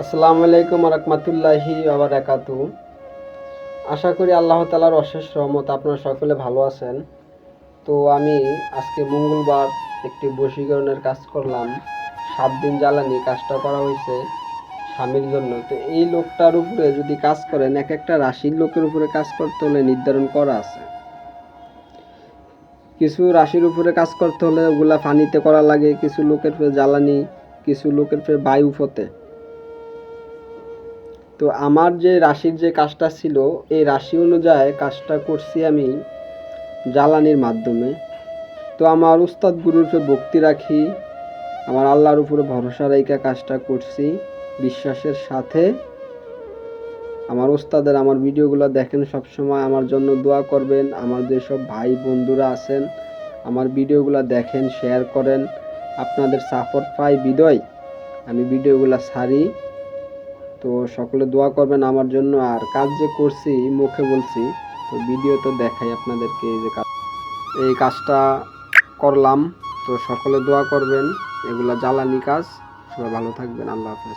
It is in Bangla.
আসসালামু আলাইকুম রহমতুল্লাহি ওয়া আশা করি আল্লাহ তাআলার অশেষ রহমত আপনারা সকলে ভালো আছেন। তো আমি আজকে মঙ্গলবার একটি বশীকরণের কাজ করলাম। 7 দিন জ্বালানি কাজটা করা হয়েছে স্বামীর জন্য। তো এই লোকটার উপরে যদি কাজ করেন, এক একটা রাশির লোকের উপরে কাজ করতে হলে নির্ধারণ করা আছে। কিছু রাশির উপরে কাজ করতে হলে ওগুলা পানিতে করা লাগে, কিছু লোকের উপরে জ্বালানি, কিছু লোকের উপরে বায়ু ফতে। তো আমার যে রাশির যে কাজটা ছিল, এই রাশি অনুযায়ী কাজটা করছি আমি জ্বালানির মাধ্যমে। তো আমার উস্তাদ গুরুর উপরে ভক্তি রাখি, আমার আল্লাহর উপরে ভরসা রেখে কাজটা করছি বিশ্বাসের সাথে। আমার উস্তাদের আমার ভিডিওগুলো দেখেন, সবসময় আমার জন্য দোয়া করবেন। আমার যেসব ভাই বন্ধুরা আছেন আমার ভিডিওগুলো দেখেন, শেয়ার করেন। আপনাদের সাপোর্ট পাই বিদয় আমি ভিডিওগুলো ছাড়ি। তো সকলে দোয়া করবেন আমার জন্য। আর কাজ যে করছি মুখে বলছি, তো ভিডিও তো দেখাই আপনাদেরকে। এই কাজটা করলাম, তো সকলে দোয়া করবেন। এগুলা জ্বালানি কাজ। সবাই ভালো থাকবেন। আল্লাহ হাফেজ।